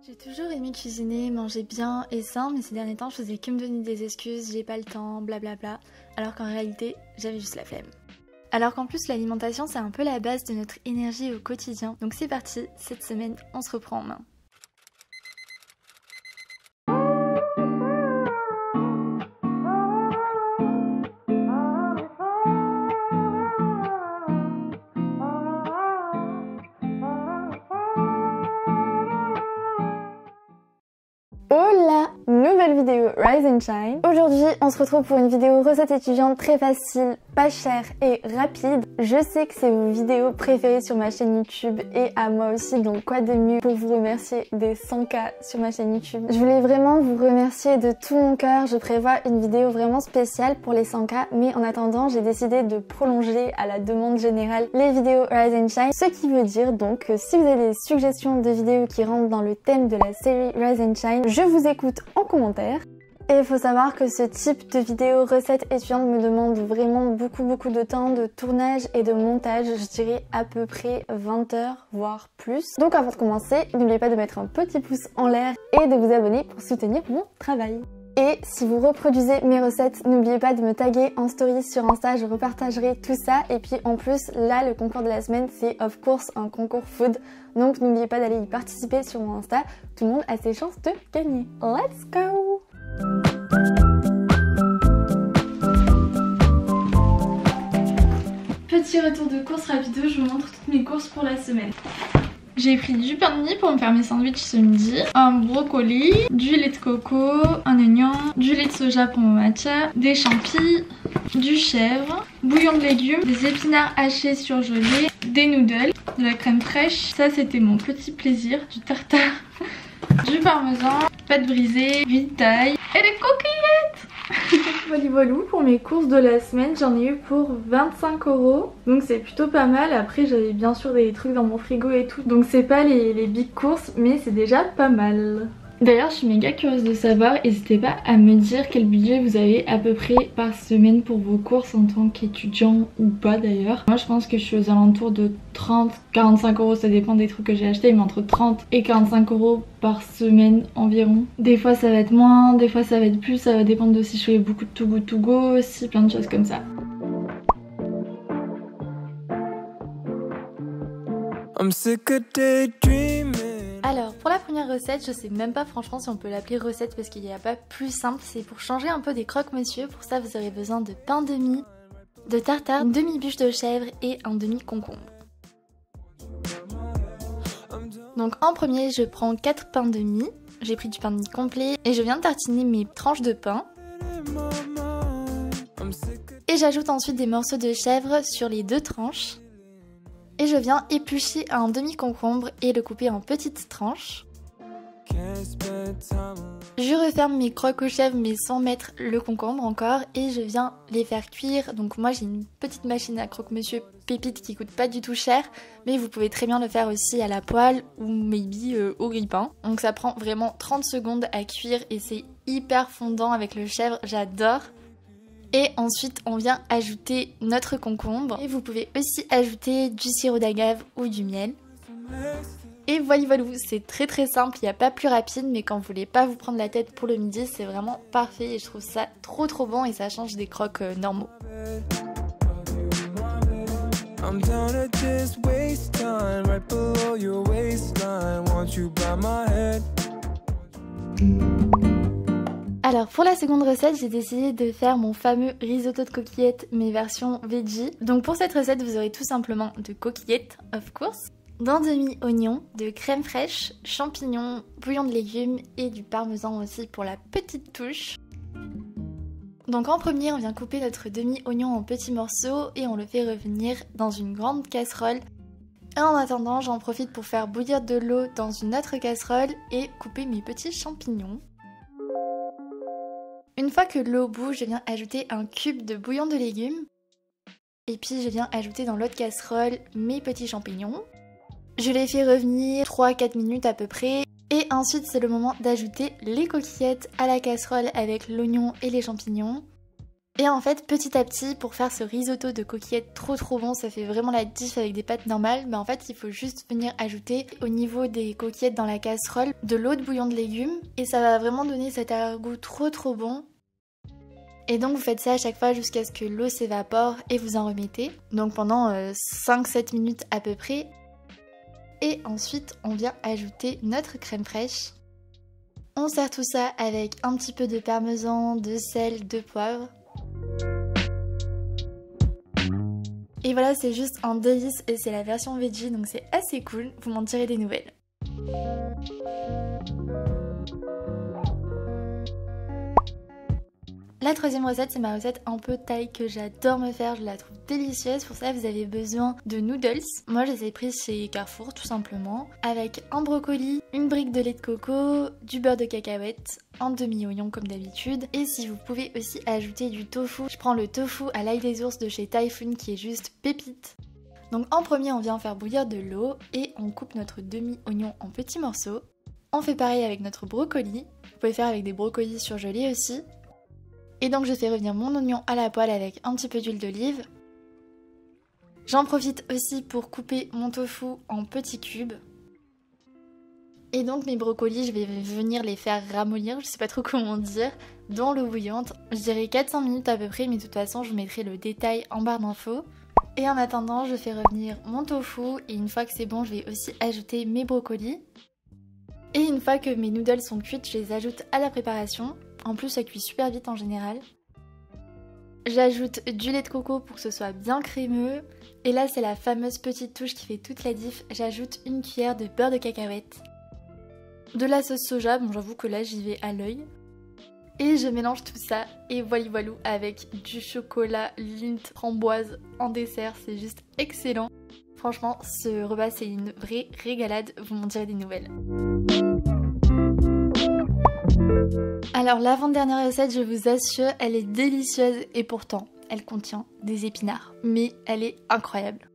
J'ai toujours aimé cuisiner, manger bien et sain, mais ces derniers temps je faisais que me donner des excuses, j'ai pas le temps, blablabla, alors qu'en réalité j'avais juste la flemme. Alors qu'en plus l'alimentation c'est un peu la base de notre énergie au quotidien, donc c'est parti, cette semaine on se reprend en main. Hola! Nouvelle vidéo Rise and Shine. Aujourd'hui, on se retrouve pour une vidéo recette étudiante très facile, pas chère et rapide. Je sais que c'est vos vidéos préférées sur ma chaîne YouTube et à moi aussi, donc quoi de mieux pour vous remercier des 100K sur ma chaîne YouTube. Je voulais vraiment vous remercier de tout mon cœur. Je prévois une vidéo vraiment spéciale pour les 100K, mais en attendant, j'ai décidé de prolonger à la demande générale les vidéos Rise and Shine. Ce qui veut dire donc que si vous avez des suggestions de vidéos qui rentrent dans le thème de la série Rise and Shine, je vous écoute en commentaire. Et il faut savoir que ce type de vidéo recette étudiante me demande vraiment beaucoup de temps de tournage et de montage, je dirais à peu près 20 heures voire plus. Donc avant de commencer, n'oubliez pas de mettre un petit pouce en l'air et de vous abonner pour soutenir mon travail. Et si vous reproduisez mes recettes, n'oubliez pas de me taguer en story sur Insta, je repartagerai tout ça. Et puis en plus, là, le concours de la semaine, c'est of course un concours food. Donc n'oubliez pas d'aller y participer sur mon Insta. Tout le monde a ses chances de gagner. Let's go! Petit retour de course rapido, je vous montre toutes mes courses pour la semaine. J'ai pris du pain de mie pour me faire mes sandwichs ce midi, un brocoli, du lait de coco, un oignon, du lait de soja pour mon matcha, des champis, du chèvre, bouillon de légumes, des épinards hachés surgelés, des noodles, de la crème fraîche, ça c'était mon petit plaisir, du tartare, du parmesan, pâte brisée, vitaille et des coquillettes. Voilà pour mes courses de la semaine, j'en ai eu pour 25 €, donc c'est plutôt pas mal. Après j'avais bien sûr des trucs dans mon frigo et tout, donc c'est pas les big courses mais c'est déjà pas mal. D'ailleurs je suis méga curieuse de savoir, n'hésitez pas à me dire quel budget vous avez à peu près par semaine pour vos courses en tant qu'étudiant ou pas d'ailleurs. Moi je pense que je suis aux alentours de 30-45 €, ça dépend des trucs que j'ai achetés, mais entre 30 et 45 € par semaine environ. Des fois ça va être moins, des fois ça va être plus, ça va dépendre de si je fais beaucoup de Too Good To Go aussi, plein de choses comme ça. I'm sick of daydreaming. Alors pour la première recette, je sais même pas franchement si on peut l'appeler recette parce qu'il n'y a pas plus simple, c'est pour changer un peu des croque-monsieur. Pour ça vous aurez besoin de pain de mie, de tartare, une demi-bûche de chèvre et un demi-concombre. Donc en premier je prends 4 pains de mie, j'ai pris du pain de mie complet et je viens de tartiner mes tranches de pain. Et j'ajoute ensuite des morceaux de chèvre sur les 2 tranches. Et je viens éplucher un demi-concombre et le couper en petites tranches. Je referme mes croques aux chèvres mais sans mettre le concombre encore et je viens les faire cuire. Donc moi j'ai une petite machine à croque-monsieur pépite qui coûte pas du tout cher, mais vous pouvez très bien le faire aussi à la poêle ou maybe au grille-pain. Donc ça prend vraiment 30 secondes à cuire et c'est hyper fondant avec le chèvre, j'adore. Et ensuite on vient ajouter notre concombre et vous pouvez aussi ajouter du sirop d'agave ou du miel. Et voilà, c'est très simple, il n'y a pas plus rapide, mais quand vous voulez pas vous prendre la tête pour le midi, c'est vraiment parfait et je trouve ça trop bon et ça change des croques normaux. Alors pour la seconde recette, j'ai décidé de faire mon fameux risotto de coquillettes mais version veggie. Donc pour cette recette, vous aurez tout simplement de coquillettes, of course, d'un demi-oignon, de crème fraîche, champignons, bouillon de légumes et du parmesan aussi pour la petite touche. Donc en premier, on vient couper notre demi-oignon en petits morceaux et on le fait revenir dans une grande casserole. Et en attendant, j'en profite pour faire bouillir de l'eau dans une autre casserole et couper mes petits champignons. Une fois que l'eau bout, je viens ajouter un cube de bouillon de légumes. Et puis je viens ajouter dans l'autre casserole mes petits champignons. Je les fais revenir 3-4 minutes à peu près. Et ensuite c'est le moment d'ajouter les coquillettes à la casserole avec l'oignon et les champignons. Et en fait, petit à petit, pour faire ce risotto de coquillettes trop bon, ça fait vraiment la diff avec des pâtes normales, en fait, il faut juste venir ajouter au niveau des coquillettes dans la casserole de l'eau de bouillon de légumes et ça va vraiment donner cet arrière-goût trop bon. Et donc vous faites ça à chaque fois jusqu'à ce que l'eau s'évapore et vous en remettez. Donc pendant 5-7 minutes à peu près. Et ensuite, on vient ajouter notre crème fraîche. On sert tout ça avec un petit peu de parmesan, de sel, de poivre. Et voilà, c'est juste un délice et c'est la version veggie, donc c'est assez cool, vous m'en direz des nouvelles. La troisième recette, c'est ma recette un peu thaï que j'adore me faire, je la trouve délicieuse. Pour ça, vous avez besoin de noodles. Moi, je les ai prises chez Carrefour, tout simplement. Avec un brocoli, une brique de lait de coco, du beurre de cacahuète, un demi-oignon comme d'habitude. Et si vous pouvez aussi ajouter du tofu, je prends le tofu à l'ail des ours de chez Typhoon qui est juste pépite. Donc en premier, on vient faire bouillir de l'eau et on coupe notre demi-oignon en petits morceaux. On fait pareil avec notre brocoli. Vous pouvez faire avec des brocolis surgelés aussi. Et donc je fais revenir mon oignon à la poêle avec un petit peu d'huile d'olive. J'en profite aussi pour couper mon tofu en petits cubes. Et donc mes brocolis, je vais venir les faire ramollir, je sais pas trop comment dire, dans l'eau bouillante. Je dirais 400 minutes à peu près, mais de toute façon je vous mettrai le détail en barre d'infos. Et en attendant, je fais revenir mon tofu et une fois que c'est bon, je vais aussi ajouter mes brocolis. Et une fois que mes noodles sont cuites, je les ajoute à la préparation. En plus, ça cuit super vite en général. J'ajoute du lait de coco pour que ce soit bien crémeux. Et là, c'est la fameuse petite touche qui fait toute la diff. J'ajoute une cuillère de beurre de cacahuète. De la sauce soja, bon j'avoue que là j'y vais à l'œil. Et je mélange tout ça et voilou avec du chocolat Lindt framboise en dessert. C'est juste excellent. Franchement, ce repas c'est une vraie régalade. Vous m'en direz des nouvelles. Alors l'avant-dernière recette, je vous assure, elle est délicieuse et pourtant, elle contient des épinards. Mais elle est incroyable.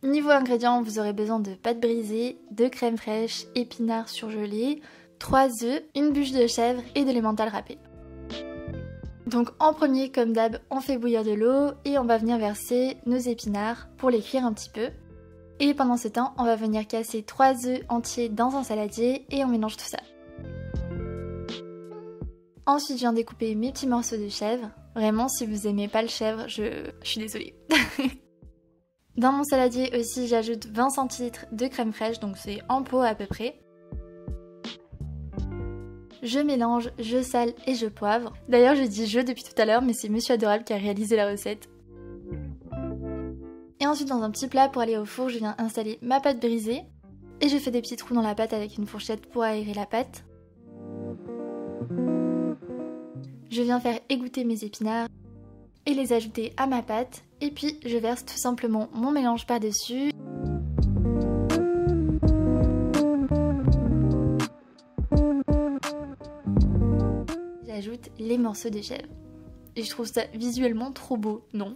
Niveau ingrédients, vous aurez besoin de pâte brisée, de crème fraîche, épinards surgelés, 3 œufs, une bûche de chèvre et de l'emmental râpé. Donc en premier, comme d'hab, on fait bouillir de l'eau et on va venir verser nos épinards pour les cuire un petit peu. Et pendant ce temps, on va venir casser 3 œufs entiers dans un saladier et on mélange tout ça. Ensuite, je viens découper mes petits morceaux de chèvre. Vraiment, si vous aimez pas le chèvre, je suis désolée. Dans mon saladier aussi, j'ajoute 20 centilitres de crème fraîche, donc c'est en pot à peu près. Je mélange, je sale et je poivre. D'ailleurs, je dis je depuis tout à l'heure, mais c'est Monsieur Adorable qui a réalisé la recette. Et ensuite, dans un petit plat pour aller au four, je viens installer ma pâte brisée. Et je fais des petits trous dans la pâte avec une fourchette pour aérer la pâte. Je viens faire égoutter mes épinards et les ajouter à ma pâte. Et puis je verse tout simplement mon mélange par-dessus. J'ajoute les morceaux de chèvre. Et je trouve ça visuellement trop beau, non?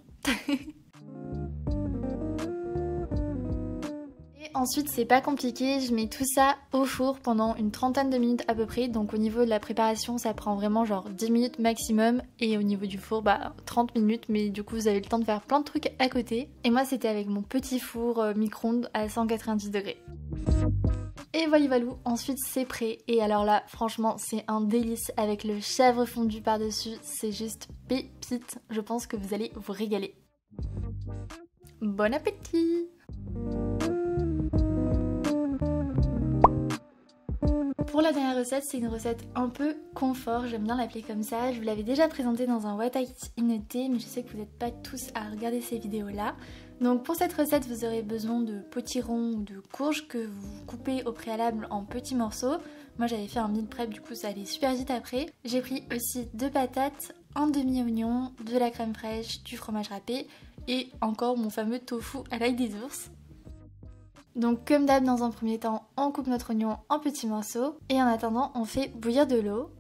Ensuite, c'est pas compliqué, je mets tout ça au four pendant une trentaine de minutes à peu près. Donc au niveau de la préparation, ça prend vraiment genre 10 minutes maximum. Et au niveau du four, 30 minutes. Mais du coup, vous avez le temps de faire plein de trucs à côté. Et moi, c'était avec mon petit four micro-ondes à 190 degrés. Et voilà, ensuite c'est prêt. Et alors là, franchement, c'est un délice avec le chèvre fondu par-dessus. C'est juste pépite. Je pense que vous allez vous régaler. Bon appétit! Pour la dernière recette, c'est une recette un peu confort, j'aime bien l'appeler comme ça. Je vous l'avais déjà présentée dans un What I Eat in a Day, mais je sais que vous n'êtes pas tous à regarder ces vidéos-là. Donc pour cette recette, vous aurez besoin de potirons ou de courges que vous coupez au préalable en petits morceaux. Moi j'avais fait un meal prep, du coup ça allait super vite après. J'ai pris aussi 2 patates, un demi-oignon, de la crème fraîche, du fromage râpé et encore mon fameux tofu à l'ail des ours. Donc comme d'hab, dans un premier temps, on coupe notre oignon en petits morceaux et en attendant, on fait bouillir de l'eau.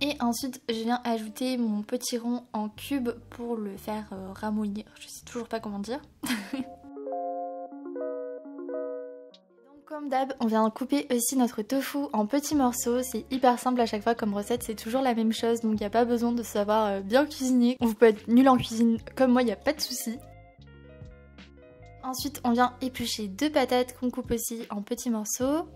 Et ensuite, je viens ajouter mon potiron en cubes pour le faire ramollir. Je sais toujours pas comment dire. Donc Comme d'hab, on vient couper aussi notre tofu en petits morceaux. C'est hyper simple à chaque fois comme recette, c'est toujours la même chose, donc il n'y a pas besoin de savoir bien cuisiner. Vous pouvez être nul en cuisine comme moi, il n'y a pas de souci. Ensuite, on vient éplucher 2 patates qu'on coupe aussi en petits morceaux.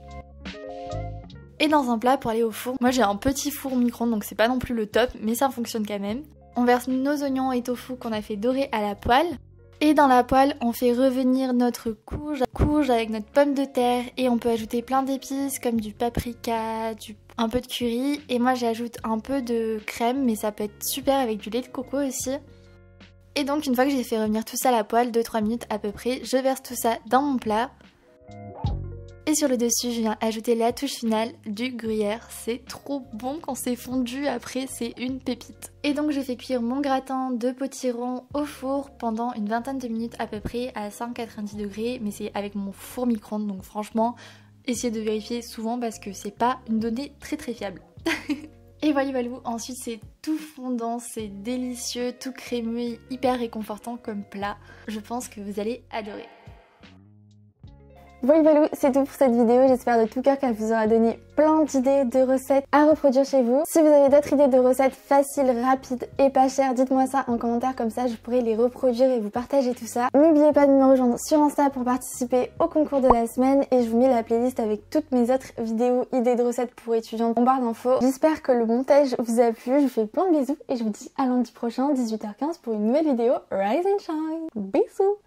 Et dans un plat pour aller au four. Moi j'ai un petit four micro-ondes donc c'est pas non plus le top, mais ça fonctionne quand même. On verse nos oignons et tofu qu'on a fait dorer à la poêle. Et dans la poêle, on fait revenir notre courge avec notre pomme de terre. Et on peut ajouter plein d'épices comme du paprika, un peu de curry. Et moi j'ajoute un peu de crème, mais ça peut être super avec du lait de coco aussi. Et donc une fois que j'ai fait revenir tout ça à la poêle, 2-3 minutes à peu près, je verse tout ça dans mon plat. Et sur le dessus, je viens ajouter la touche finale du gruyère. C'est trop bon quand c'est fondu, après c'est une pépite. Et donc j'ai fait cuire mon gratin de potiron au four pendant une vingtaine de minutes à peu près à 190 degrés. Mais c'est avec mon four micro-ondes, donc franchement, essayez de vérifier souvent parce que c'est pas une donnée très fiable. Et voilà, ensuite c'est tout fondant, c'est délicieux, tout crémeux et hyper réconfortant comme plat. Je pense que vous allez adorer. Voilà, c'est tout pour cette vidéo, j'espère de tout cœur qu'elle vous aura donné plein d'idées de recettes à reproduire chez vous. Si vous avez d'autres idées de recettes faciles, rapides et pas chères, dites-moi ça en commentaire, comme ça je pourrai les reproduire et vous partager tout ça. N'oubliez pas de me rejoindre sur Insta pour participer au concours de la semaine et je vous mets la playlist avec toutes mes autres vidéos, idées de recettes pour étudiantes en barre d'infos. J'espère que le montage vous a plu, je vous fais plein de bisous et je vous dis à lundi prochain 18h15 pour une nouvelle vidéo Rise and Shine. Bisous.